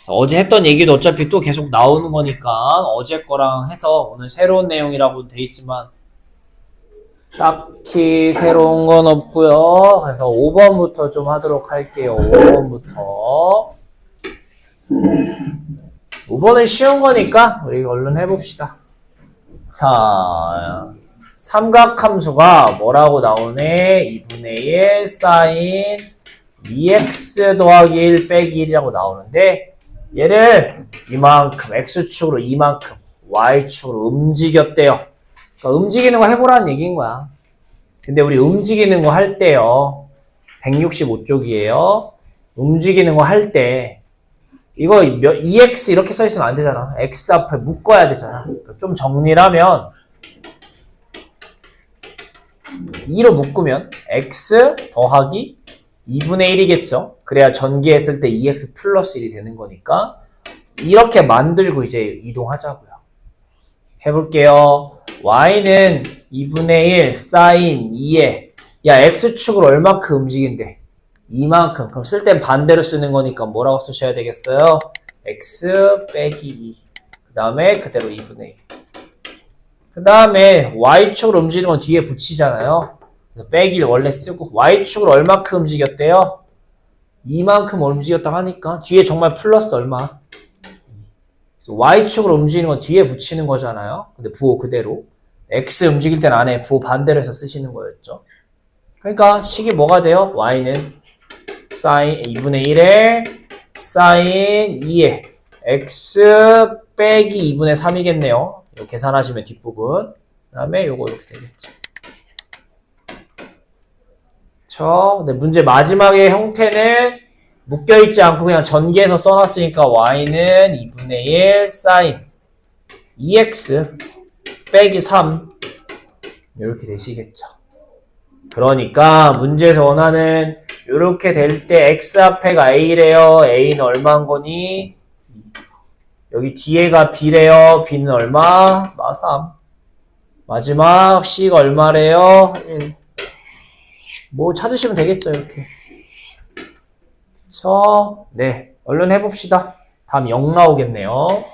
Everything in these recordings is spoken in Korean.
어제 했던 얘기도 어차피 또 계속 나오는 거니까 어제 거랑 해서 오늘 새로운 내용이라고 돼 있지만 딱히 새로운 건 없고요. 그래서 5번부터 좀 하도록 할게요. 5번부터. 5번은 쉬운 거니까 우리 얼른 해봅시다. 자, 삼각함수가 뭐라고 나오네? 2분의 1 사인 2x 더하기 1 빼기 1이라고 나오는데 얘를 이만큼 x축으로 이만큼 y축으로 움직였대요. 그러니까 움직이는 거 해보라는 얘기인 거야. 근데 우리 움직이는 거 할 때요. 165쪽이에요. 움직이는 거 할 때 이거 2x 이렇게 써 있으면 안 되잖아. x 앞에 묶어야 되잖아. 좀 정리를 하면 2로 묶으면 x 더하기 2분의 1이겠죠. 그래야 전개했을 때 2x 플러스 1이 되는 거니까 이렇게 만들고 이제 이동하자고요. 해볼게요. y는 2분의 1 사인 2에 야 x축으로 얼마큼 움직인대? 이만큼. 그럼 쓸 땐 반대로 쓰는 거니까 뭐라고 쓰셔야 되겠어요? x 빼기 2. 그 다음에 그대로 2분의 1. 그 다음에 y축으로 움직이는 건 뒤에 붙이잖아요. 그래서 빼기를 원래 쓰고 y축으로 얼마큼 움직였대요? 이만큼 움직였다고 하니까 뒤에 정말 플러스 얼마? 그래서 y축으로 움직이는 건 뒤에 붙이는 거잖아요. 근데 부호 그대로. x 움직일 땐 안에 부호 반대로 해서 쓰시는 거였죠. 그러니까 식이 뭐가 돼요? y는 사인 2분의 1에 사인 2에 x 빼기 2분의 3이겠네요. 이거 계산하시면 뒷부분. 그 다음에 요거 이렇게 되겠죠. 근데 문제 마지막의 형태는 묶여있지 않고 그냥 전개해서 써놨으니까 y는 2분의 1 사인 2x 빼기 3 이렇게 되시겠죠. 그러니까 문제에서 원하는 이렇게 될 때 x 앞에가 a래요. a는 얼마인 거니? 여기 뒤에가 b래요. b는 얼마? 3. 마지막 c가 얼마래요? 1. 뭐 찾으시면 되겠죠, 이렇게. 그쵸? 네, 얼른 해봅시다. 다음 0 나오겠네요.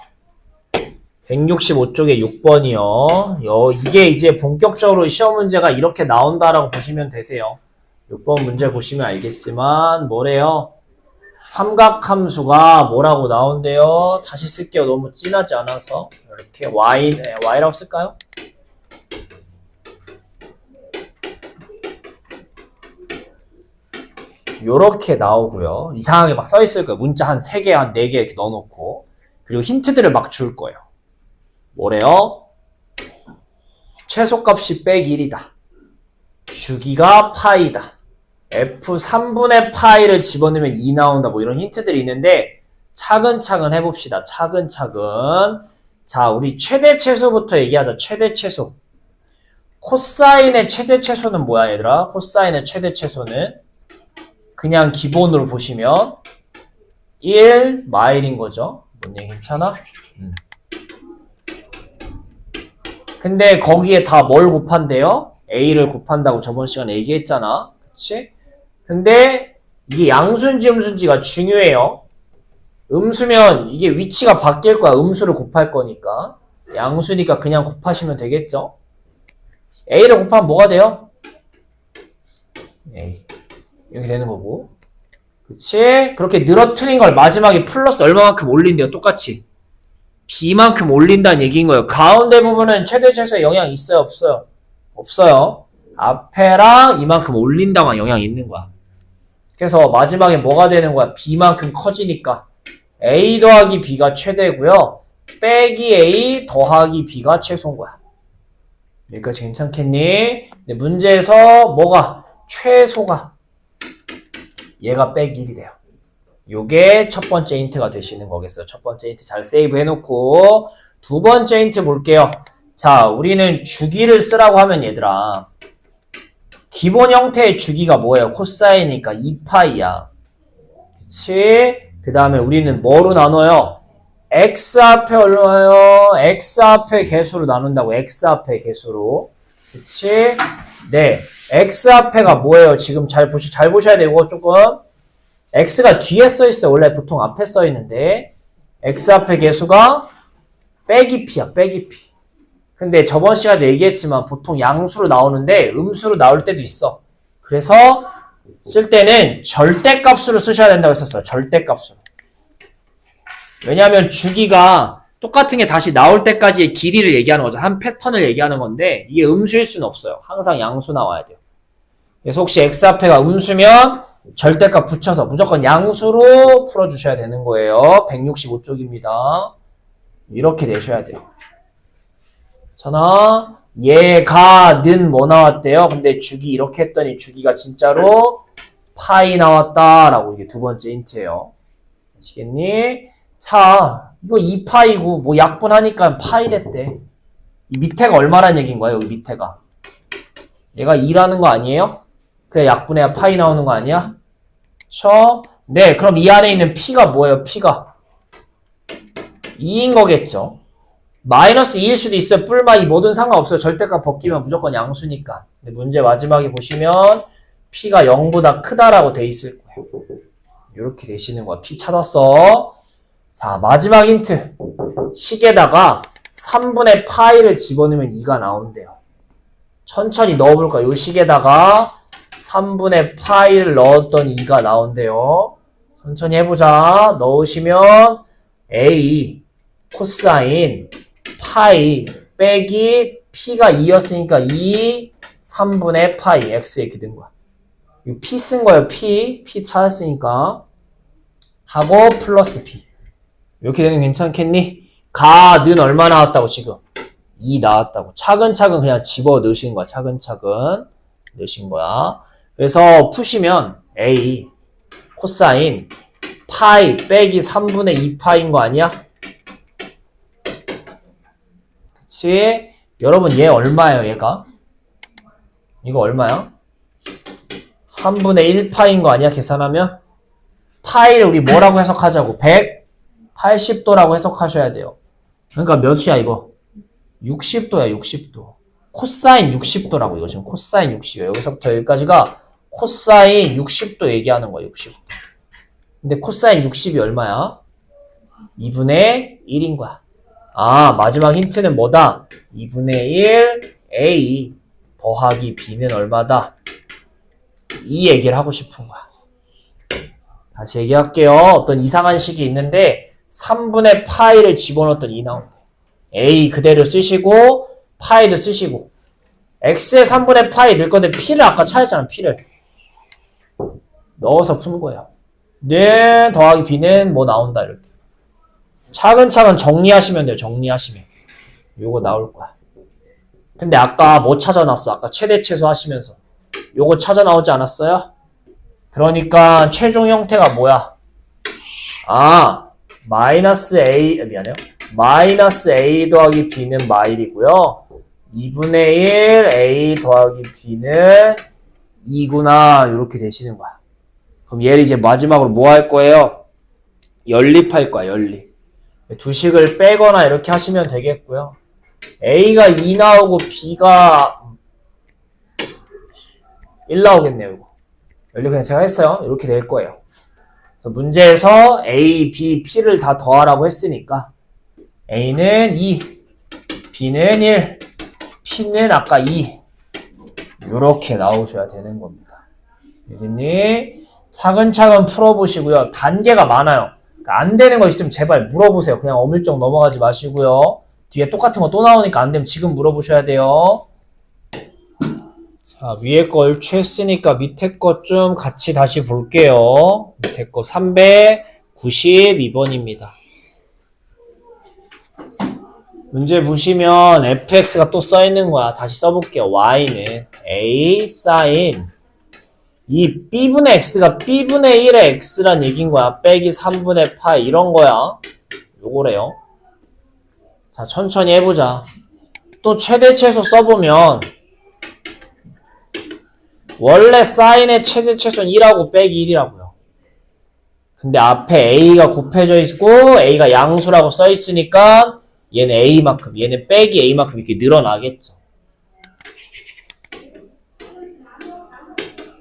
165쪽에 6번이요. 이게 이제 본격적으로 시험 문제가 이렇게 나온다라고 보시면 되세요. 6번 문제 보시면 알겠지만 뭐래요? 삼각함수가 뭐라고 나온대요? 다시 쓸게요. 너무 진하지 않아서. 이렇게 y라고 쓸까요? 요렇게 나오고요. 이상하게 막 써있을 거예요. 문자 한 3개, 한 4개 이렇게 넣어놓고. 그리고 힌트들을 막 줄 거예요. 뭐래요? 최소값이 빼기 1이다. 주기가 파이다. f3분의 파이를 집어넣으면 2 나온다. 뭐 이런 힌트들이 있는데 차근차근 해봅시다. 차근차근. 자, 우리 최대 최소부터 얘기하자. 최대 최소. 코사인의 최대 최소는 뭐야, 얘들아? 코사인의 최대 최소는 그냥 기본으로 보시면 1 마일인 거죠. 뭔 얘기 괜찮아? 근데 거기에 다 뭘 곱한대요? a를 곱한다고 저번 시간에 얘기했잖아. 그치? 근데 이게 양수인지 음수인지가 중요해요. 음수면 이게 위치가 바뀔 거야. 음수를 곱할 거니까. 양수니까 그냥 곱하시면 되겠죠? a를 곱하면 뭐가 돼요? a. 이렇게 되는 거고. 그치? 그렇게 늘어뜨린 걸 마지막에 플러스 얼마만큼 올린대요. 똑같이. b만큼 올린다는 얘기인 거예요. 가운데 부분은 최대 최소에 영향 있어요? 없어요? 없어요. 앞에랑 이만큼 올린다만 영향이 있는 거야. 그래서 마지막에 뭐가 되는 거야? b만큼 커지니까 a 더하기 b가 최대고요. 빼기 a 더하기 b가 최소인 거야. 여기까지 괜찮겠니? 근데 문제에서 뭐가? 최소가 얘가 빼기 1이 돼요. 요게 첫 번째 힌트가 되시는 거겠어요. 첫 번째 힌트 잘 세이브 해놓고 두 번째 힌트 볼게요. 자, 우리는 주기를 쓰라고 하면 얘들아 기본 형태의 주기가 뭐예요? 코사인이니까 2파이야. 그치? 그 다음에 우리는 뭐로 나눠요? x 앞에 얼마요? x 앞에 개수로 나눈다고. x 앞에 개수로. 그치? 네. x 앞에가 뭐예요? 지금 잘 보셔야 돼요. 이거 조금. x가 뒤에 써있어요. 원래 보통 앞에 써있는데 x 앞에 계수가 빼기 p야, 빼기 p. 근데 저번 시간에 얘기했지만 보통 양수로 나오는데 음수로 나올 때도 있어. 그래서 쓸 때는 절대값으로 쓰셔야 된다고 했었어요. 절대값으로. 왜냐하면 주기가 똑같은 게 다시 나올 때까지의 길이를 얘기하는 거죠. 한 패턴을 얘기하는 건데 이게 음수일 수는 없어요. 항상 양수 나와야 돼요. 그래서 혹시 x 앞에가 음수면 절대값 붙여서 무조건 양수로 풀어주셔야 되는 거예요. 165쪽입니다. 이렇게 내셔야 돼요. 전화 얘가는 뭐 나왔대요? 근데 주기 이렇게 했더니 주기가 진짜로 파이 나왔다라고 이게 두 번째 힌트예요. 아시겠니? 자, 이거 2파이고 뭐 약분하니까 파이 됐대. 이 밑에가 얼마란 얘기인 거야? 여기 밑에가. 얘가 2라는 거 아니에요? 그래 약분해야 파이 나오는 거 아니야? 그쵸? 네, 그럼 이 안에 있는 p가 뭐예요? p가 2인 거겠죠. 마이너스 2일 수도 있어요. 뿔마 2 뭐든 상관없어요. 절대값 벗기면 무조건 양수니까. 근데 문제 마지막에 보시면 p가 0보다 크다라고 돼 있을 거예요. 이렇게 되시는 거야. p 찾았어. 자, 마지막 힌트. 식에다가 3분의 파이를 집어넣으면 2가 나온대요. 천천히 넣어볼까? 요 식에다가 3분의 파이를 넣었더니 2가 나온대요. 천천히 해보자. 넣으시면 a 코사인 파이 빼기 p가 2였으니까 2 3분의 파이 x 이렇게 된 거야. 이거 p 쓴 거예요. p 찾았으니까 하고 플러스 p 이렇게 되면 괜찮겠니? 가는 얼마 나왔다고 지금 2 나왔다고. 차근차근 그냥 집어 넣으신 거야. 차근차근 넣으신 거야. 그래서 푸시면 a 코사인 파이 빼기 3분의 2파인 거 아니야? 그치? 여러분 얘 얼마예요 얘가? 이거 얼마야? 3분의 1파인 거 아니야 계산하면? 파이를 우리 뭐라고 해석하자고? 180도라고 해석하셔야 돼요. 그러니까 몇이야 이거? 60도야 60도. 코사인 60도라고 이거 지금 코사인 60이에요. 여기서부터 여기까지가 코사인 60도 얘기하는 거야 60도. 근데 코사인 60이 얼마야? 2분의 1인 거야. 아, 마지막 힌트는 뭐다? 2분의 1 A 더하기 B는 얼마다? 이 얘기를 하고 싶은 거야. 다시 얘기할게요. 어떤 이상한 식이 있는데 3분의 파이를 집어넣었더니 2 나온대. A 그대로 쓰시고 파이도 쓰시고 X에 3분의 파이 넣을 건데 P를 아까 찾았잖아. P를 넣어서 푸는 거예요. 네 더하기 B는 뭐 나온다 이렇게. 차근차근 정리하시면 돼요. 정리하시면. 요거 나올 거야. 근데 아까 뭐 찾아놨어? 아까 최대 최소 하시면서. 요거 찾아 나오지 않았어요? 그러니까 최종 형태가 뭐야? 아, 마이너스 A, 미안해요. 마이너스 A 더하기 B는 마일이고요. 2분의 1 A 더하기 B는 2구나. 이렇게 되시는 거야. 그럼 얘를 이제 마지막으로 뭐 할 거예요? 연립할 거야, 연립. 두 식을 빼거나 이렇게 하시면 되겠고요. A가 2 나오고 B가 1 나오겠네요. 이거. 연립 그냥 제가 했어요. 이렇게 될 거예요. 그래서 문제에서 A, B, P를 다 더하라고 했으니까 A는 2, B는 1, P는 아까 2 이렇게 나오셔야 되는 겁니다. 알겠니? 차근차근 풀어보시고요. 단계가 많아요. 안 되는 거 있으면 제발 물어보세요. 그냥 어물쩍 넘어가지 마시고요. 뒤에 똑같은 거 또 나오니까 안 되면 지금 물어보셔야 돼요. 자, 위에 거 얼추했으니까 밑에 거 좀 같이 다시 볼게요. 밑에 거 392번입니다. 문제 보시면 fx가 또 써있는 거야. 다시 써볼게요. y는 a sin 이 b분의 x가 b분의 1의 x란 얘기인 거야. 빼기 3분의 파이 이런 거야. 요거래요. 자, 천천히 해보자. 또 최대 최소 써보면 원래 사인의 최대 최소는 1하고 빼기 1이라고요. 근데 앞에 a가 곱해져 있고 a가 양수라고 써있으니까 얘는 a만큼, 얘는 빼기 a만큼 이렇게 늘어나겠죠.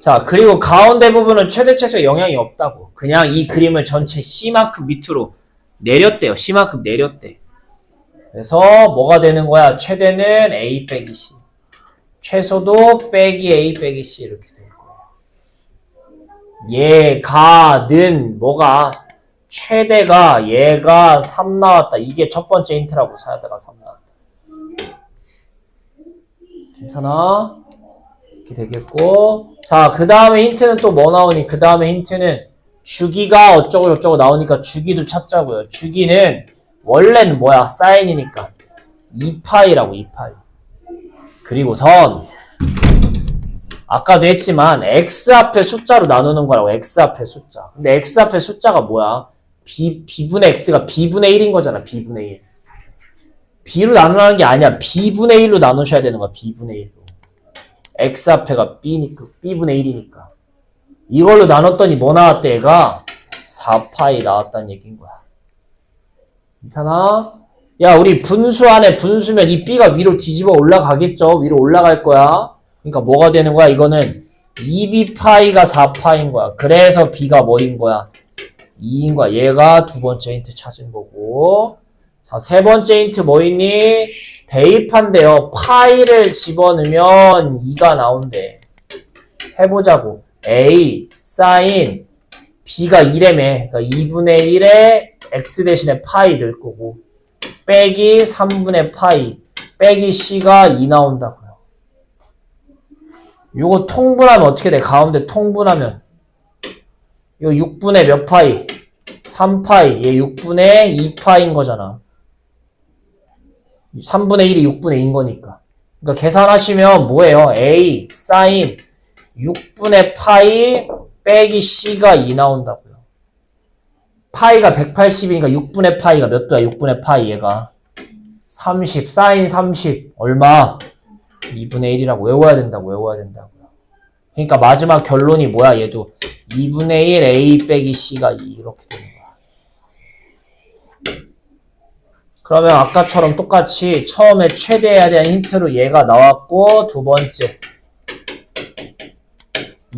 자, 그리고 가운데 부분은 최대 최소에 영향이 없다고. 그냥 이 그림을 전체 C만큼 밑으로 내렸대요. C만큼 내렸대. 그래서 뭐가 되는 거야? 최대는 A 빼기 C. 최소도 빼기 A 빼기 C 이렇게 될 거예요. 얘가는 뭐가? 최대가 얘가 3 나왔다. 이게 첫 번째 힌트라고. 사야대가 3 나왔다. 괜찮아? 이렇게 되겠고. 자, 그 다음에 힌트는 또 뭐 나오니? 그 다음에 힌트는 주기가 어쩌고 저쩌고 나오니까 주기도 찾자고요. 주기는 원래는 뭐야? 사인이니까 2파이라고 2파이. 그리고선 아까도 했지만 x 앞에 숫자로 나누는 거라고. x 앞에 숫자. 근데 x 앞에 숫자가 뭐야? b분의 x가 b분의 1인 거잖아. b분의 1. b로 나누라는 게 아니야. b분의 1로 나누셔야 되는 거야. b분의 1로. x 앞에가 b분의 1이니까. 이걸로 나눴더니 뭐 나왔대? 얘가 4파이 나왔다는 얘기인 거야. 괜찮아? 야, 우리 분수 안에 분수면 이 b가 위로 뒤집어 올라가겠죠? 위로 올라갈 거야. 그러니까 뭐가 되는 거야? 이거는 2b파이가 4파인 거야. 그래서 b가 뭐인 거야? 2인 거야. 얘가 두 번째 힌트 찾은 거고. 자, 세 번째 힌트 뭐 있니? 대입한대요. 파이를 집어넣으면 2가 나온대. 해보자고. A, 사인, B가 1이라며. 그러니까 2분의 1에 X 대신에 파이 넣을 거고. 빼기 3분의 파이. 빼기 C가 2 나온다고요. 요거 통분하면 어떻게 돼? 가운데 통분하면. 이거 6분의 몇 파이? 3파이. 얘 6분의 2파인 거잖아. 3분의 1이 6분의 2인 거니까. 그러니까 계산하시면 뭐예요? A, 사인 6분의 파이 빼기 C가 2 나온다고요. 파이가 180이니까 6분의 파이가 몇 도야? 6분의 파이 얘가 30, 사인 30 얼마? 2분의 1이라고 외워야 된다고요. 그러니까 마지막 결론이 뭐야? 얘도 2분의 1 A 빼기 C가 2 이렇게 되는 거야. 그러면 아까처럼 똑같이 처음에 최대해야 되는 힌트로 얘가 나왔고, 두 번째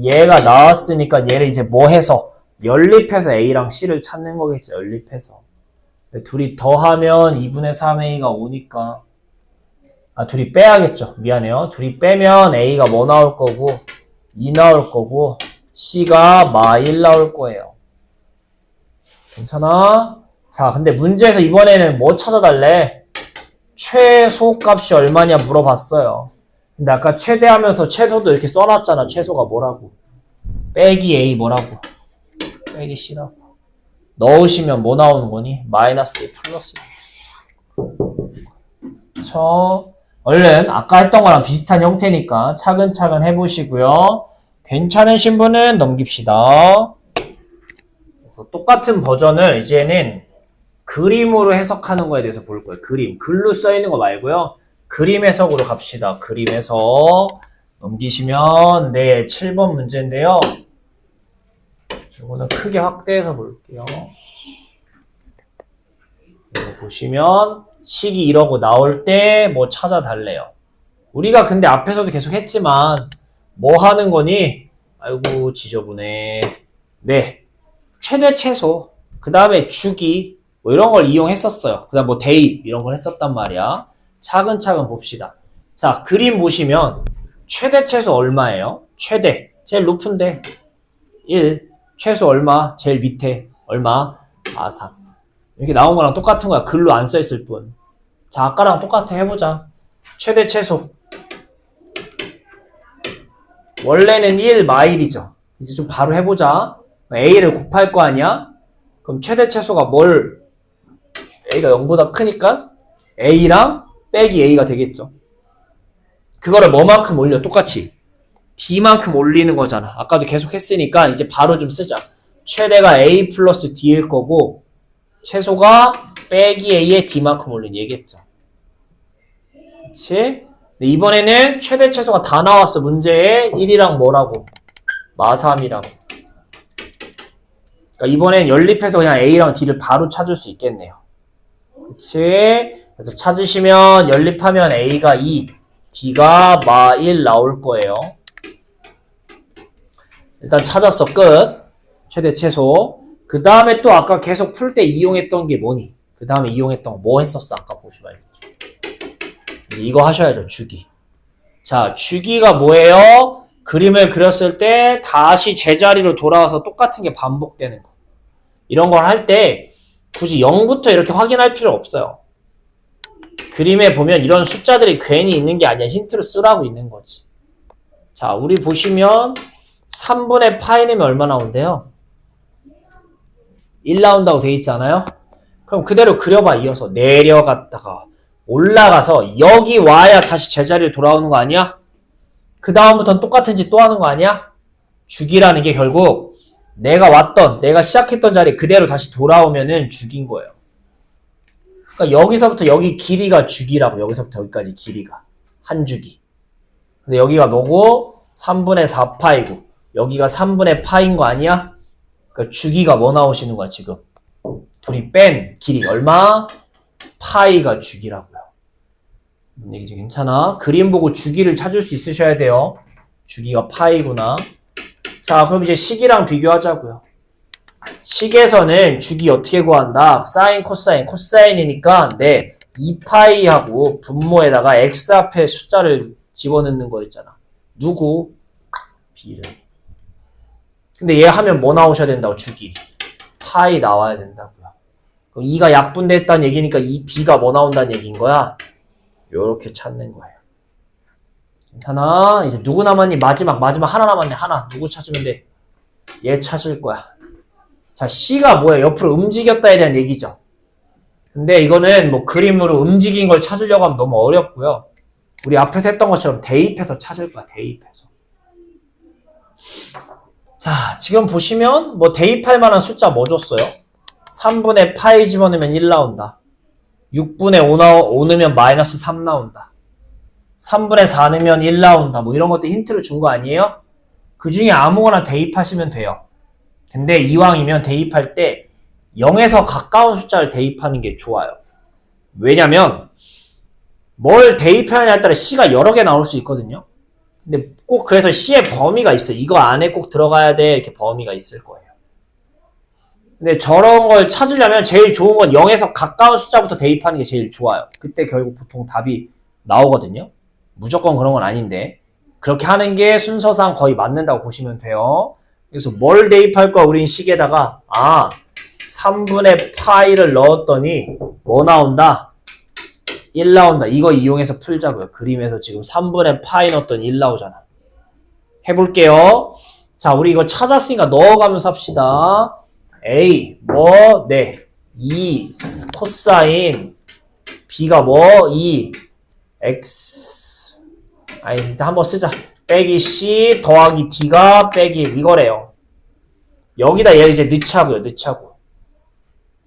얘가 나왔으니까 얘를 이제 뭐 해서 연립해서 A랑 C를 찾는 거겠죠. 연립해서 둘이 더하면 2분의 3A가 오니까 둘이 빼야겠죠. 미안해요. 둘이 빼면 A가 뭐 나올 거고 2 나올 거고 C가 마 1 나올 거예요. 괜찮아? 자, 근데 문제에서 이번에는 뭐 찾아달래? 최소값이 얼마냐 물어봤어요. 근데 아까 최대하면서 최소도 이렇게 써놨잖아. 최소가 뭐라고? 빼기 A 뭐라고? 빼기 C라고. 넣으시면 뭐 나오는 거니? 마이너스 A 플러스 그쵸? 얼른 아까 했던 거랑 비슷한 형태니까 차근차근 해보시고요. 괜찮으신 분은 넘깁시다. 그래서 똑같은 버전을 이제는 그림으로 해석하는 거에 대해서 볼 거예요. 그림. 글로 써있는 거 말고요. 그림 해석으로 갑시다. 그림 해석. 넘기시면 네, 7번 문제인데요. 이거는 크게 확대해서 볼게요. 이거 보시면 식이 이러고 나올 때 뭐 찾아달래요. 우리가 근데 앞에서도 계속 했지만 뭐 하는 거니? 아이고 지저분해. 네, 최대 최소 그 다음에 주기 뭐 이런 걸 이용했었어요. 그 다음 뭐 대입 이런 걸 했었단 말이야. 차근차근 봅시다. 자, 그림 보시면 최대 최소 얼마예요? 최대 제일 높은데 1, 최소 얼마? 제일 밑에 얼마? 3 이렇게 나온 거랑 똑같은 거야. 글로 안 써있을 뿐. 자, 아까랑 똑같아. 해보자. 최대 최소 원래는 1 마일이죠. 이제 좀 바로 해보자. A를 곱할 거 아니야? 그럼 최대 최소가 뭘? A가 0보다 크니까 A랑 빼기 A가 되겠죠. 그거를 뭐만큼 올려? 똑같이 D만큼 올리는 거잖아. 아까도 계속 했으니까 이제 바로 좀 쓰자. 최대가 A 플러스 D일 거고 최소가 빼기 A에 D만큼 올린 얘기했죠. 그치? 이번에는 최대 최소가 다 나왔어. 문제에 1이랑 뭐라고? 마3이라고. 그러니까 이번엔 연립해서 그냥 A랑 D를 바로 찾을 수 있겠네요. 그치? 그래서 찾으시면 연립하면 A가 2, D가 마 1 나올 거예요. 일단 찾았어. 끝. 최대 최소. 그 다음에 또 아까 계속 풀 때 이용했던 게 뭐니? 그 다음에 이용했던 거 뭐 했었어? 아까 보시면 알겠죠. 이제 이거 하셔야죠. 주기. 자, 주기가 뭐예요? 그림을 그렸을 때 다시 제자리로 돌아와서 똑같은 게 반복되는 거. 이런 걸 할 때 굳이 0부터 이렇게 확인할 필요 없어요. 그림에 보면 이런 숫자들이 괜히 있는 게 아니야. 힌트로 쓰라고 있는 거지. 자, 우리 보시면 3분의 파이 내면 얼마 나온대요? 1 나온다고 돼 있잖아요? 그럼 그대로 그려봐. 이어서 내려갔다가 올라가서 여기 와야 다시 제자리로 돌아오는 거 아니야? 그 다음부터는 똑같은 짓 또 하는 거 아니야? 주기라는 게 결국 내가 시작했던 자리 그대로 다시 돌아오면은 주기인 거예요. 그러니까 여기서부터 여기 길이가 주기라고. 여기서부터 여기까지 길이가 한 주기. 근데 여기가 뭐고? 3분의 4파이고 여기가 3분의 파인 거 아니야? 그러니까 주기가 뭐 나오시는 거야 지금? 둘이 뺀 길이 얼마? 파이가 주기라고요. 뭔 얘기지? 괜찮아? 그림 보고 주기를 찾을 수 있으셔야 돼요. 주기가 파이구나. 자, 그럼 이제 식이랑 비교하자고요. 식에서는 주기 어떻게 구한다? 사인, 코사인, 코사인이니까 2파이하고 분모에다가 x 앞에 숫자를 집어넣는 거였잖아. 누구? b를. 근데 얘 하면 뭐 나오셔야 된다고? 주기. 파이 나와야 된다고요. 그럼 2가 약분됐다는 얘기니까 이 b가 뭐 나온다는 얘기인 거야? 요렇게 찾는 거예요. 괜찮아? 이제 누구 남았니? 마지막 하나 남았네. 하나. 누구 찾으면 돼? 얘 찾을 거야. 자, C가 뭐예요? 옆으로 움직였다에 대한 얘기죠. 근데 이거는 뭐 그림으로 움직인 걸 찾으려고 하면 너무 어렵고요. 우리 앞에서 했던 것처럼 대입해서 찾을 거야. 대입해서. 자, 지금 보시면 뭐 대입할 만한 숫자 뭐 줬어요? 3분의 파이 집어넣으면 1 나온다. 6분의 5 넣으면 마이너스 3 나온다. 3분의 4 넣으면 1 나온다. 뭐 이런 것도 힌트를 준 거 아니에요? 그 중에 아무거나 대입하시면 돼요. 근데 이왕이면 대입할 때 0에서 가까운 숫자를 대입하는 게 좋아요. 왜냐면 뭘 대입하느냐에 따라 C가 여러 개 나올 수 있거든요. 근데 꼭 그래서 C의 범위가 있어요. 이거 안에 꼭 들어가야 돼. 이렇게 범위가 있을 거예요. 근데 저런 걸 찾으려면 제일 좋은 건 0에서 가까운 숫자부터 대입하는 게 제일 좋아요. 그때 결국 보통 답이 나오거든요. 무조건 그런 건 아닌데 그렇게 하는 게 순서상 거의 맞는다고 보시면 돼요. 그래서 뭘 대입할 거야? 우린 식에다가 3분의 파이를 넣었더니 뭐 나온다? 1 나온다. 이거 이용해서 풀자고요. 그림에서 지금 3분의 파이 넣었더니 1 나오잖아. 해볼게요. 자, 우리 이거 찾았으니까 넣어가면서 합시다. A, 2 코사인 B가 2 X 일단 한번 쓰자. 빼기 C 더하기 D가 빼기 1 이거래요. 여기다 얘 이제 넣자고요.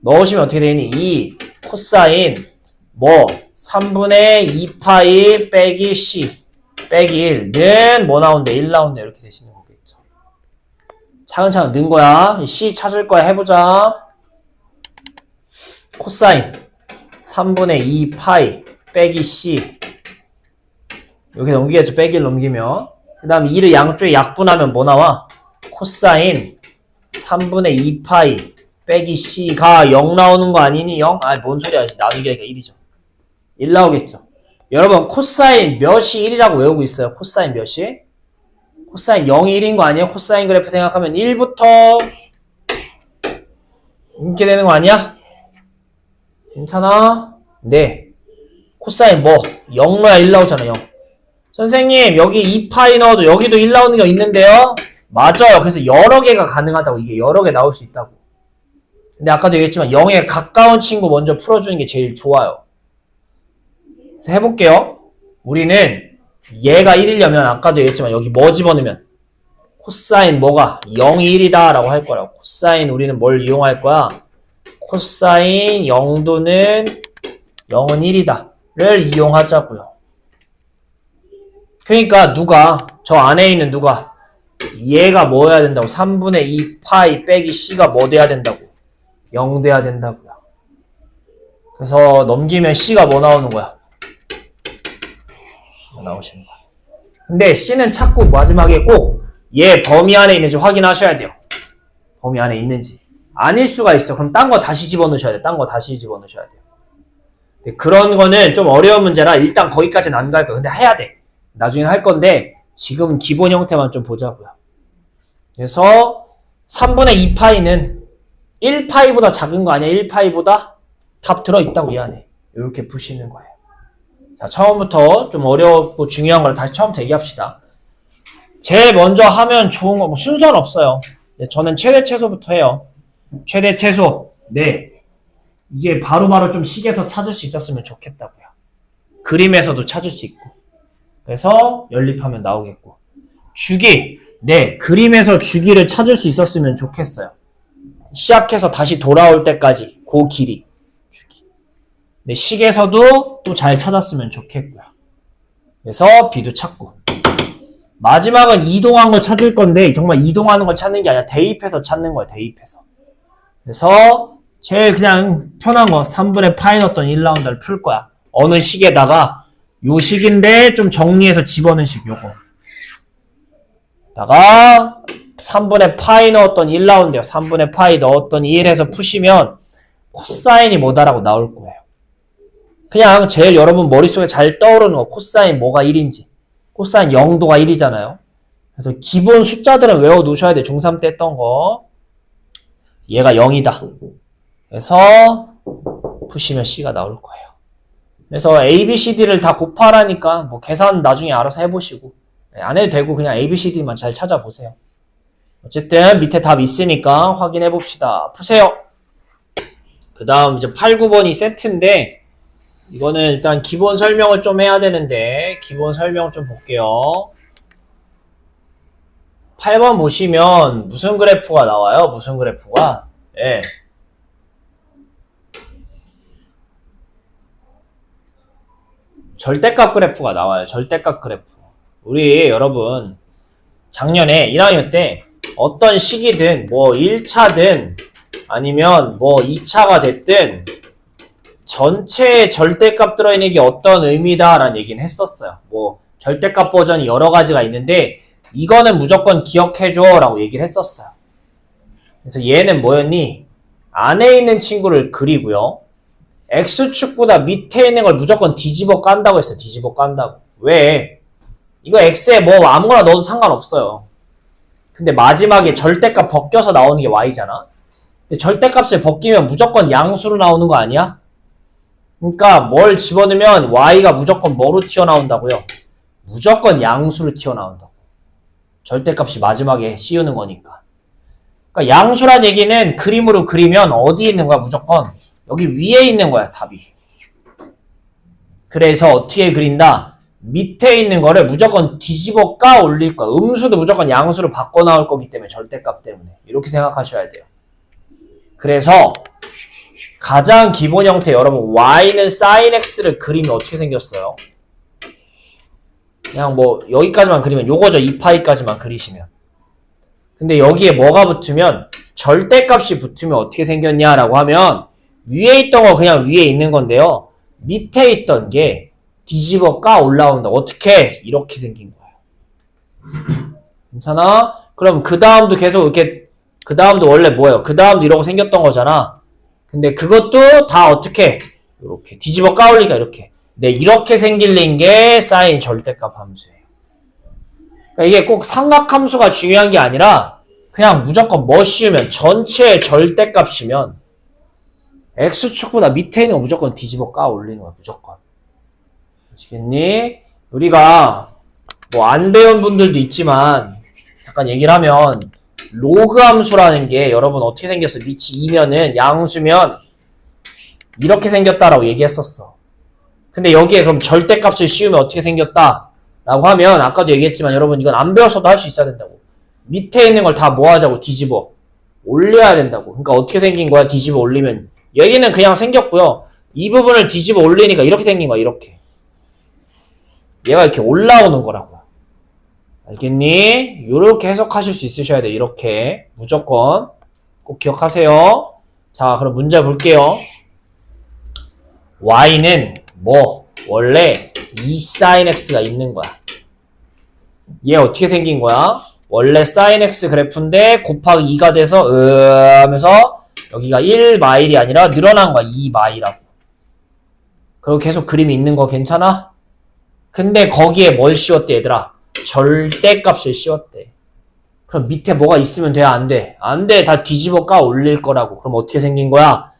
넣으시면 어떻게 되니? 2 코사인 3분의 2파이 빼기 C 빼기 1는 뭐 나온대? 1 나온대. 이렇게 되시는 거겠죠. 차근차근 넣은 거야. C 찾을 거야. 해보자. 코사인 3분의 2파이 빼기 C 이렇게 넘기겠죠. 빼기를 넘기면. 그 다음에 2를 양쪽에 약분하면 뭐 나와? 코사인 3분의 2파이 빼기 C가 0 나오는 거 아니니? 0? 뭔 소리야. 나누기 하니까 1이죠. 1 나오겠죠. 여러분 코사인 몇이 1이라고 외우고 있어요. 코사인 몇이? 코사인 0이 1인 거 아니에요? 코사인 그래프 생각하면 1부터 이렇게 되는 거 아니야? 괜찮아? 네. 코사인 0 넣어야 1 나오잖아. 0. 선생님 여기 2파이 넣어도 여기도 1 나오는 게 있는데요? 맞아요. 그래서 여러 개가 가능하다고. 이게 여러 개 나올 수 있다고. 근데 아까도 얘기했지만 0에 가까운 친구 먼저 풀어주는 게 제일 좋아요. 그래서 해볼게요. 우리는 얘가 1이려면 아까도 얘기했지만 여기 뭐 집어넣으면 코사인 0이 1이다 라고 할 거라고. 코사인 우리는 뭘 이용할 거야? 코사인 0도는 0은 1이다 를 이용하자고요. 그러니까 저 안에 있는 얘가 뭐 해야 된다고? 3분의 2파이 빼기 C가 뭐 돼야 된다고? 0 돼야 된다고요. 그래서 넘기면 C가 뭐 나오는 거야? 나오시는 거야. 근데 C는 자꾸 마지막에 꼭 얘 범위 안에 있는지 확인하셔야 돼요. 범위 안에 있는지. 아닐 수가 있어. 그럼 딴 거 다시 집어넣으셔야 돼. 딴 거 다시 집어넣으셔야 돼요. 그런 거는 좀 어려운 문제라 일단 거기까지는 안 갈 거야. 근데 해야 돼. 나중에 할 건데 지금은 기본 형태만 좀 보자고요. 그래서 3분의 2파이는 1파이보다 작은 거 아니야? 1파이보다 답 들어있다고 이 안에. 이렇게 푸시는 거예요. 자, 처음부터 좀 어렵고 중요한 걸 다시 처음부터 얘기합시다. 제일 먼저 하면 좋은 거, 뭐 순서는 없어요. 저는 최대 최소부터 해요. 최대 최소. 네. 이게 바로바로 좀 식에서 찾을 수 있었으면 좋겠다고요. 그림에서도 찾을 수 있고. 그래서 연립하면 나오겠고. 주기. 네. 그림에서 주기를 찾을 수 있었으면 좋겠어요. 시작해서 다시 돌아올 때까지 그 길이. 주기. 네. 식에서도 또 잘 찾았으면 좋겠고요. 그래서 B도 찾고. 마지막은 이동한 걸 찾을 건데 정말 이동하는 걸 찾는 게 아니라 대입해서 찾는 거예요. 대입해서. 그래서 제일 그냥 편한 거 3분의 파이 넣었던 1라운드를 풀 거야. 어느 식에다가 요 식인데 좀 정리해서 집어넣은 식 요거. 다가 3분의 파이 넣었던 1라운드요. 3분의 파이 넣었던 1에서 푸시면 코사인이 뭐다라고 나올 거예요. 그냥 제일 여러분 머릿속에 잘 떠오르는 거 코사인 뭐가 1인지. 코사인 0도가 1이잖아요. 그래서 기본 숫자들은 외워 놓으셔야 돼. 중3 때 했던 거. 얘가 0이다. 그래서 푸시면 C가 나올 거예요. 그래서 A, B, C, D를 다 곱하라니까 뭐 계산 나중에 알아서 해보시고 안 해도 되고 그냥 A, B, C, D만 잘 찾아보세요. 어쨌든 밑에 답 있으니까 확인해 봅시다. 푸세요. 그 다음 이제 8, 9번이 세트인데 이거는 일단 기본 설명을 좀 해야 되는데 기본 설명 좀 볼게요. 8번 보시면 무슨 그래프가 나와요? 무슨 그래프가? 예. 절대값 그래프가 나와요. 절대값 그래프. 우리 여러분 작년에 1학년 때 어떤 시기든 뭐 1차든 아니면 뭐 2차가 됐든 전체의 절대값 들어있는 게 어떤 의미다라는 얘기는 했었어요. 뭐 절대값 버전이 여러 가지가 있는데 이거는 무조건 기억해줘 라고 얘기를 했었어요. 그래서 얘는 뭐였니? 안에 있는 친구를 그리고요. X축보다 밑에 있는 걸 무조건 뒤집어 깐다고 했어요. 뒤집어 깐다고. 왜? 이거 X에 뭐 아무거나 넣어도 상관없어요. 근데 마지막에 절대값 벗겨서 나오는 게 Y잖아. 근데 절대값을 벗기면 무조건 양수로 나오는 거 아니야? 그러니까 뭘 집어넣으면 Y가 무조건 뭐로 튀어나온다고요? 무조건 양수로 튀어나온다고. 절대값이 마지막에 씌우는 거니까. 그러니까 양수란 얘기는 그림으로 그리면 어디에 있는 거야? 무조건 여기 위에 있는 거야. 답이. 그래서 어떻게 그린다? 밑에 있는 거를 무조건 뒤집어 까 올릴 거야. 음수도 무조건 양수로 바꿔 나올 거기 때문에 절대값 때문에. 이렇게 생각하셔야 돼요. 그래서 가장 기본 형태 여러분 y는 sin x를 그리면 어떻게 생겼어요? 그냥 뭐 여기까지만 그리면 요거죠. 2파이까지만 그리시면. 근데 여기에 뭐가 붙으면 절대값이 붙으면 어떻게 생겼냐라고 하면 위에 있던 거 그냥 위에 있는 건데요. 밑에 있던 게 뒤집어 까 올라온다. 어떻게? 이렇게 생긴 거예요. 괜찮아? 그럼 그 다음도 계속 이렇게 그 다음도 원래 뭐예요? 그 다음도 이러고 생겼던 거잖아. 근데 그것도 다 어떻게? 이렇게 뒤집어 까 올리니까 이렇게. 네, 이렇게 생길린 게 사인 절대값 함수예요. 그러니까 이게 꼭 삼각함수가 중요한 게 아니라 그냥 무조건 뭐 씌우면 전체의 절대값이면 x축보다 밑에 있는 거 무조건 뒤집어 까 올리는 거야. 무조건. 아시겠니? 우리가 뭐 안 배운 분들도 있지만 잠깐 얘기를 하면 로그 함수라는 게 여러분 어떻게 생겼어? 밑이 2면은 양수면 이렇게 생겼다라고 얘기했었어. 근데 여기에 그럼 절대값을 씌우면 어떻게 생겼다? 라고 하면 아까도 얘기했지만 여러분 이건 안 배웠어도 할 수 있어야 된다고. 밑에 있는 걸 다 뭐 하자고? 뒤집어 올려야 된다고. 그러니까 어떻게 생긴 거야? 뒤집어 올리면 여기는 그냥 생겼고요. 이 부분을 뒤집어 올리니까 이렇게 생긴 거야. 이렇게. 얘가 이렇게 올라오는 거라고. 알겠니? 요렇게 해석하실 수 있으셔야 돼. 이렇게. 무조건. 꼭 기억하세요. 자, 그럼 문제 볼게요. y는 뭐? 원래 2sin x가 있는 거야. 얘 어떻게 생긴 거야? 원래 sin x 그래프인데 곱하기 2가 돼서 하면서 여기가 1마일이 아니라 늘어난 거야. 2마일이라고. 그리고 계속 그림이 있는 거 괜찮아? 근데 거기에 뭘 씌웠대 얘들아? 절대값을 씌웠대. 그럼 밑에 뭐가 있으면 돼? 안 돼? 안 돼. 다 뒤집어 까 올릴 거라고. 그럼 어떻게 생긴 거야?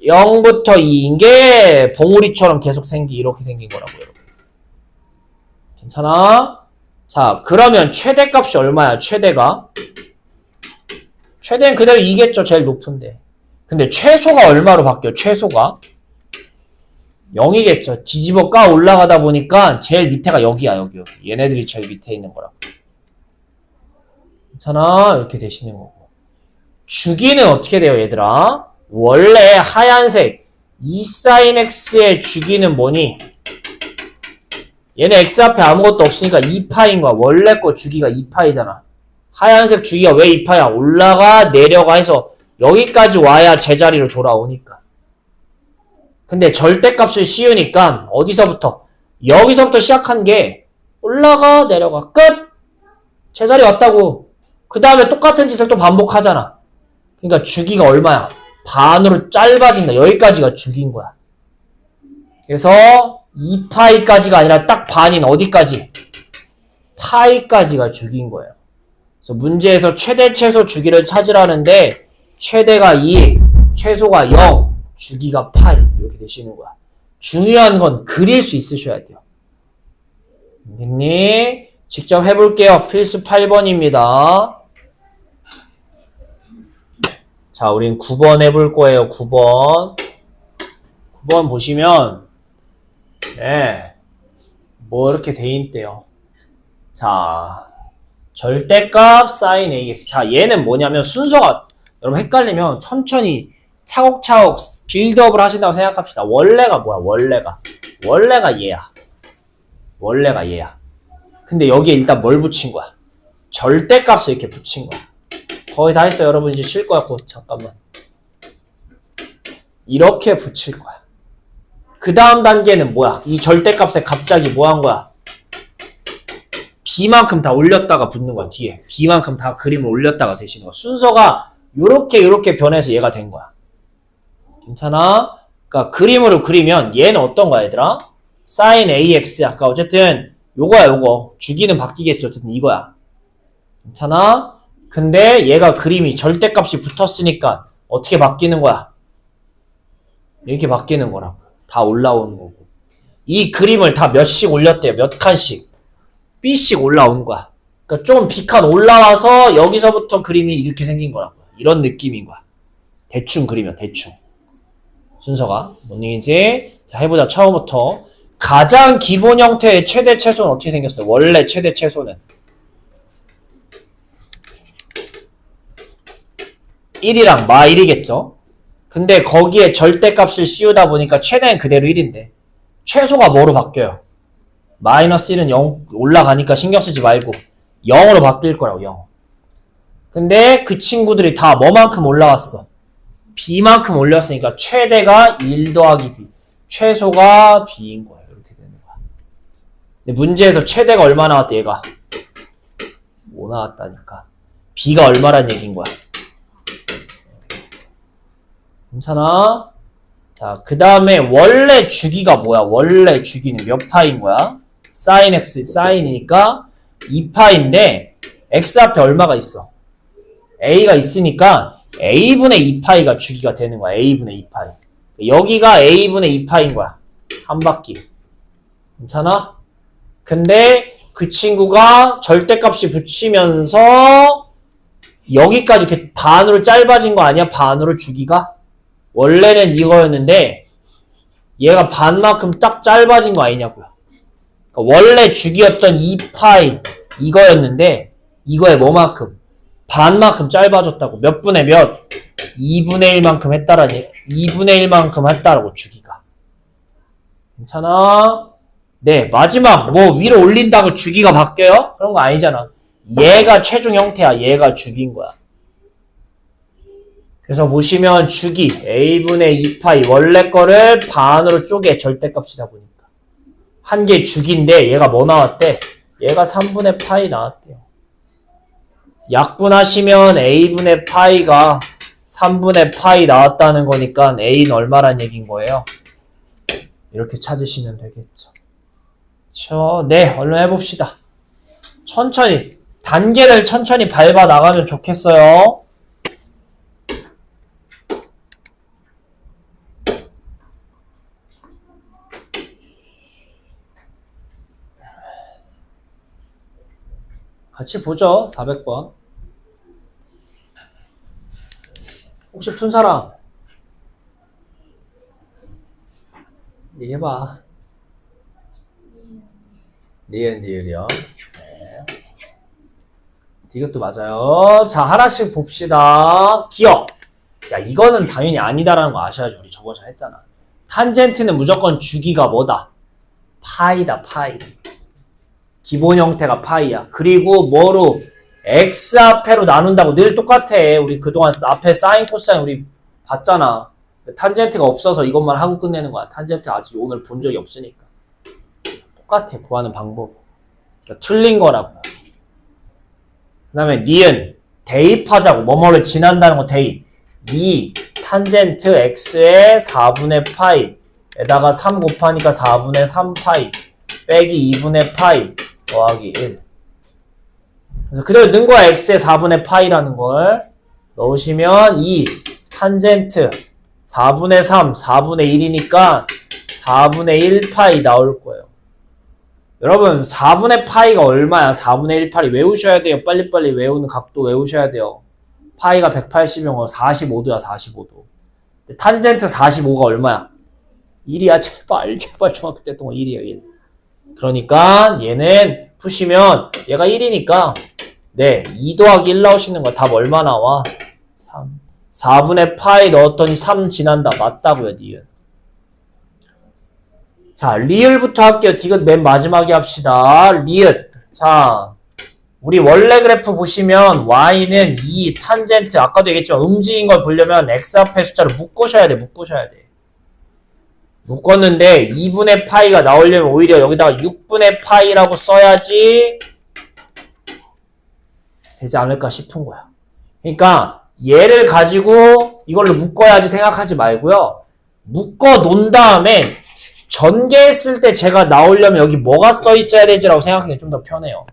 0부터 2인 게 봉우리처럼 계속 이렇게 생긴 거라고. 이렇게. 괜찮아? 자, 그러면 최대값이 얼마야? 최대가? 최대는 그대로 2겠죠. 제일 높은데. 근데 최소가 얼마로 바뀌어? 최소가? 0이겠죠. 뒤집어 까 올라가다 보니까 제일 밑에가 여기야. 여기. 얘네들이 제일 밑에 있는 거라고. 괜찮아? 이렇게 되시는 거고. 주기는 어떻게 돼요, 얘들아? 원래 하얀색 2sin x의 주기는 뭐니? 얘네 x 앞에 아무것도 없으니까 2파인 거야. 원래 거 주기가 2파이잖아. 하얀색 주기가 왜 2파야? 올라가 내려가 해서 여기까지 와야 제자리로 돌아오니까. 근데 절대값을 씌우니까 어디서부터? 여기서부터 시작한 게 올라가 내려가 끝! 제자리 왔다고. 그 다음에 똑같은 짓을 또 반복하잖아. 그러니까 주기가 얼마야? 반으로 짧아진다. 여기까지가 주기인 거야. 그래서 2파이까지가 아니라 딱 반인 어디까지? 파이까지가 주기인 거예요. 그래서 문제에서 최대 최소 주기를 찾으라는데 최대가 2, 최소가 0, 주기가 파이 이렇게 되시는 거야. 중요한 건 그릴 수 있으셔야 돼요. 알겠니? 직접 해볼게요. 필수 8번입니다. 자, 우린 9번 해볼 거예요. 9번. 9번 보시면 네, 뭐 이렇게 돼 있대요. 자, 절대값 sin ax. 자, 얘는 뭐냐면 순서가 여러분 헷갈리면 천천히 차곡차곡 빌드업을 하신다고 생각합시다. 원래가 뭐야? 원래가 얘야. 원래가 얘야. 근데 여기에 일단 뭘 붙인 거야? 절대값을 이렇게 붙인 거야. 거의 다 했어요. 여러분 이제 쉴 거야. 곧 잠깐만. 이렇게 붙일 거야. 그 다음 단계는 뭐야? 이 절대값에 갑자기 뭐 한 거야? b만큼 다 올렸다가 붙는 거야. 뒤에 b만큼 다 그림을 올렸다가 되시는 거야. 순서가 요렇게 변해서 얘가 된 거야. 괜찮아? 그러니까 그림으로 그리면 얘는 어떤 거야 얘들아? sin ax 아까 어쨌든 요거야 요거. 주기는 바뀌겠죠. 어쨌든 이거야. 괜찮아? 근데 얘가 그림이 절대값이 붙었으니까 어떻게 바뀌는 거야? 이렇게 바뀌는 거라고. 다 올라오는 거고. 이 그림을 다 몇씩 올렸대요. 몇 칸씩. B씩 올라온 거야. 그러니까 좀 B칸 올라와서 여기서부터 그림이 이렇게 생긴 거라고. 이런 느낌인 거야. 대충 그리면 대충. 순서가 뭔 얘기인지 자 해보자. 처음부터 가장 기본 형태의 최대 최소는 어떻게 생겼어요? 원래 최대 최소는 1이랑 마 1이겠죠? 근데 거기에 절대값을 씌우다 보니까 최대는 그대로 1인데 최소가 뭐로 바뀌어요? 마이너스 1은 0 올라가니까 신경 쓰지 말고 0으로 바뀔 거라고 0. 근데 그 친구들이 다 뭐만큼 올라왔어? b만큼 올렸으니까 최대가 1 더하기 b 최소가 b인 거야. 이렇게 되는 거야. 근데 문제에서 최대가 얼마 나왔대 얘가? 5 나왔다니까. b가 얼마란 얘기인 거야? 괜찮아? 자, 그 다음에 원래 주기가 뭐야? 원래 주기는 몇 파인 거야? sin x, sin이니까 2파인데 x 앞에 얼마가 있어? a가 있으니까 a분의 2파이가 주기가 되는 거야. a분의 2파이. 여기가 a분의 2파인 거야. 한 바퀴. 괜찮아? 근데 그 친구가 절대값이 붙이면서 여기까지 이렇게 반으로 짧아진 거 아니야? 반으로 주기가? 원래는 이거였는데 얘가 반만큼 딱 짧아진 거 아니냐고요. 그러니까 원래 주기였던 2파이 이거였는데 이거에 뭐만큼? 반만큼 짧아졌다고. 몇 분의 몇? 2분의 1만큼 했다라니. 2분의 1만큼 했다라고 주기가. 괜찮아? 네, 마지막 뭐 위로 올린다고 주기가 바뀌어요? 그런 거 아니잖아. 얘가 최종 형태야. 얘가 주기인 거야. 그래서 보시면 주기 a분의 2파이 원래 거를 반으로 쪼개 절대값이다 보니까 한 개 주기인데 얘가 뭐 나왔대? 얘가 3분의 파이 나왔대요. 약분하시면 a분의 파이가 3분의 파이 나왔다는 거니까 a는 얼마란 얘기인 거예요? 이렇게 찾으시면 되겠죠. 네, 얼른 해봅시다. 천천히, 단계를 천천히 밟아 나가면 좋겠어요. 같이 보죠. 400번. 혹시 푼 사람? 얘기해봐. 리을이요. 네. 이것도 맞아요. 자, 하나씩 봅시다. 기억. 야, 이거는 당연히 아니다라는 거 아셔야죠. 우리 저번에 했잖아. 탄젠트는 무조건 주기가 뭐다? 파이다, 파이. 기본 형태가 파이야. 그리고 뭐로? x 앞에로 나눈다고 늘 똑같아. 우리 그동안 앞에 사인, 코사인 우리 봤잖아. 탄젠트가 없어서 이것만 하고 끝내는 거야. 탄젠트 아직 오늘 본 적이 없으니까. 똑같아. 구하는 방법. 그러니까 틀린 거라고. 그 다음에 니은. 대입하자고. 뭐뭐를 지난다는 거 대입. 2 탄젠트 x의 4분의 파이 에다가 3 곱하니까 4분의 3파이 빼기 2분의 파이 더하기 1. 그래서 그대로 넣은 거야. x의 4분의 파이라는 걸 넣으시면 2 탄젠트 4분의 3 4분의 1이니까 4분의 1파이 나올 거예요. 여러분 4분의 파이가 얼마야? 4분의 1파이 외우셔야 돼요. 빨리빨리 외우는 각도 외우셔야 돼요. 파이가 180이면 45도야. 45도. 탄젠트 45가 얼마야? 1이야. 제발 중학교 때 동안 1이야. 1. 그러니까 얘는 푸시면 얘가 1이니까 네, 2 더하기 1 나오시는 거 답 얼마 나와? 3. 4분의 파이 넣었더니 3 지난다. 맞다고요. 니은. 자, 리을부터 할게요. 디귿 맨 마지막에 합시다. 리을. 자, 우리 원래 그래프 보시면 y는 2 탄젠트 아까도 얘기했지만 음지인 걸 보려면 x 앞에 숫자를 묶으셔야 돼. 묶으셔야 돼. 묶었는데 2분의 파이가 나오려면 오히려 여기다가 6분의 파이라고 써야지 되지 않을까 싶은 거야. 그러니까 얘를 가지고 이걸로 묶어야지 생각하지 말고요. 묶어 놓은 다음에 전개했을 때 제가 나오려면 여기 뭐가 써 있어야 되지라고 생각하는 게 좀 더 편해요.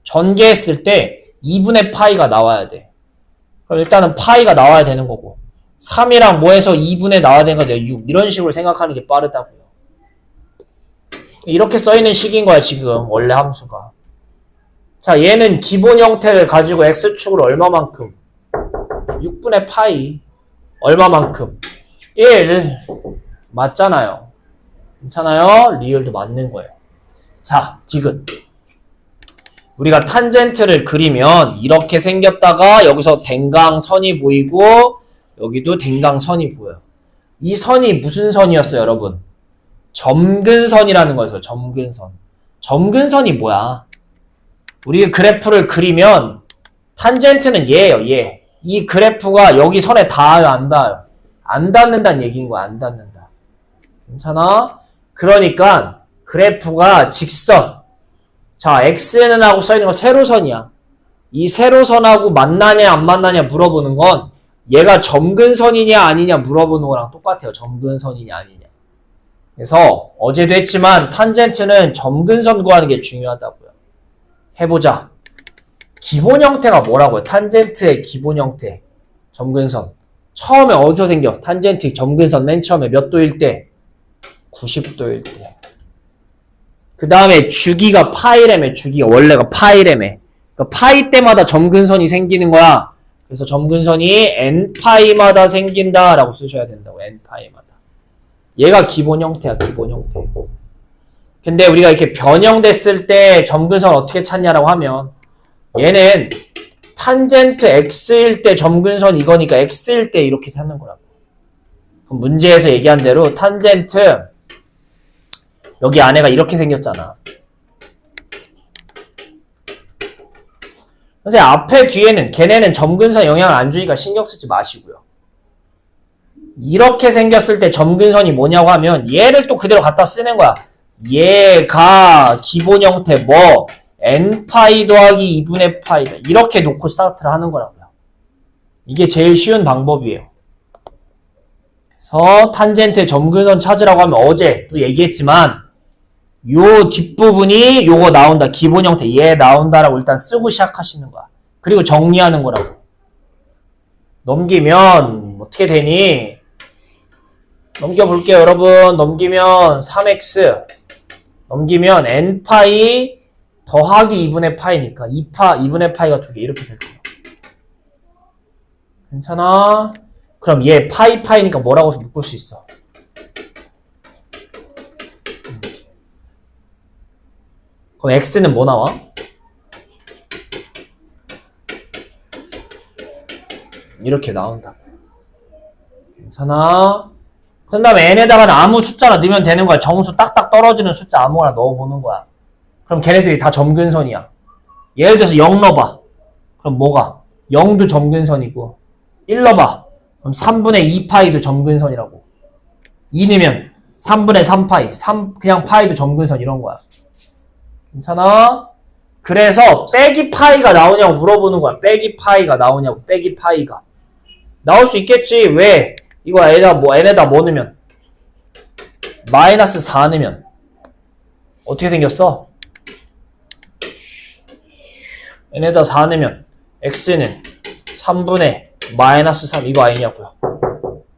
전개했을 때 2분의 파이가 나와야 돼. 그럼 일단은 파이가 나와야 되는 거고 3이랑 뭐 해서 2분의 나와야 되는 거야. 6. 이런 식으로 생각하는 게 빠르다고요. 이렇게 써있는 식인 거야 지금 원래 함수가. 자, 얘는 기본 형태를 가지고 x축으로 얼마만큼? 6분의 파이 얼마만큼? 1 맞잖아요. 괜찮아요? 리을도 맞는 거예요. 자, 디귿. 우리가 탄젠트를 그리면 이렇게 생겼다가 여기서 댕강선이 보이고 여기도 댕강선이 보여요. 이 선이 무슨 선이었어요, 여러분? 점근선이라는 거였어요. 점근선. 점근선이 뭐야? 우리 그래프를 그리면 탄젠트는 얘예요. 얘. 이 그래프가 여기 선에 닿아요, 안 닿아요? 안 닿는다는 얘기인 거야. 안 닿는다. 괜찮아? 그러니까 그래프가 직선. 자, x는 하고 써있는 건 세로선이야. 이 세로선하고 만나냐 안 만나냐 물어보는 건 얘가 점근선이냐 아니냐 물어보는 거랑 똑같아요. 점근선이냐 아니냐. 그래서 어제도 했지만 탄젠트는 점근선 구하는 게 중요하다고요. 해보자. 기본 형태가 뭐라고요? 탄젠트의 기본 형태. 점근선. 처음에 어디서 생겨? 탄젠트 점근선 맨 처음에 몇 도일 때? 90도일 때. 그 다음에 주기가 파이래매. 주기가 원래가 파이래매. 그러니까 파이 때마다 점근선이 생기는 거야. 그래서 점근선이 n파이마다 생긴다라고 쓰셔야 된다고. n파이마다. 얘가 기본 형태야. 기본 형태. 근데 우리가 이렇게 변형됐을 때 점근선 어떻게 찾냐라고 하면 얘는 탄젠트 x일 때 점근선 이거니까 x일 때 이렇게 찾는 거라고. 그럼 문제에서 얘기한 대로 탄젠트 여기 안에가 이렇게 생겼잖아. 선생님 앞에 뒤에는 걔네는 점근선 영향을 안 주니까 신경 쓰지 마시고요. 이렇게 생겼을 때 점근선이 뭐냐고 하면 얘를 또 그대로 갖다 쓰는 거야. 얘가 기본 형태 뭐 n파이 더하기 2분의 파이다. 이렇게 놓고 스타트를 하는 거라고요. 이게 제일 쉬운 방법이에요. 그래서 탄젠트의 점근선 찾으라고 하면 어제 또 얘기했지만 요 뒷부분이 요거 나온다. 기본 형태 얘 나온다라고 일단 쓰고 시작하시는 거야. 그리고 정리하는 거라고. 넘기면 어떻게 되니? 넘겨볼게요 여러분. 넘기면 3x 넘기면 n파이 더하기 2분의 파이니까 2분의 파이가 2개 이렇게 될 거야. 괜찮아? 그럼 얘 파이니까 뭐라고 묶을 수 있어? 그럼 x는 뭐 나와? 이렇게 나온다. 괜찮아? 그 다음에 n에다가는 아무 숫자나 넣으면 되는 거야. 정수 딱딱 떨어지는 숫자 아무거나 넣어보는 거야. 그럼 걔네들이 다 점근선이야. 예를 들어서 0 넣어봐. 그럼 뭐가? 0도 점근선이고 1 넣어봐. 그럼 3분의 2파이도 점근선이라고. 2 넣으면 3분의 3파이 그냥 파이도 점근선 이런 거야. 괜찮아? 그래서 빼기 파이가 나오냐고 물어보는 거야. 빼기 파이가 나오냐고. 빼기 파이가 나올 수 있겠지. 왜? 이거 n에다 뭐 넣으면 마이너스 4 넣으면 어떻게 생겼어? n에다 4 넣으면 x는 3분의 마이너스 3 이거 아니냐고요.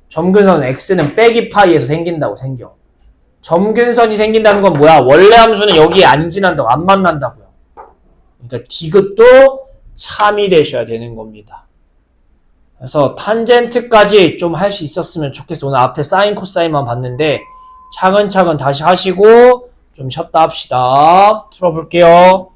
점근선 x는 빼기 파이에서 생긴다고 생겨. 점근선이 생긴다는 건 뭐야? 원래 함수는 여기에 안 지난다고 안 만난다고요. 그러니까 디귿도 참이 되셔야 되는 겁니다. 그래서 탄젠트까지 좀 할 수 있었으면 좋겠어. 오늘 앞에 사인 코사인만 봤는데 차근차근 다시 하시고 좀 쉬었다 합시다. 풀어볼게요.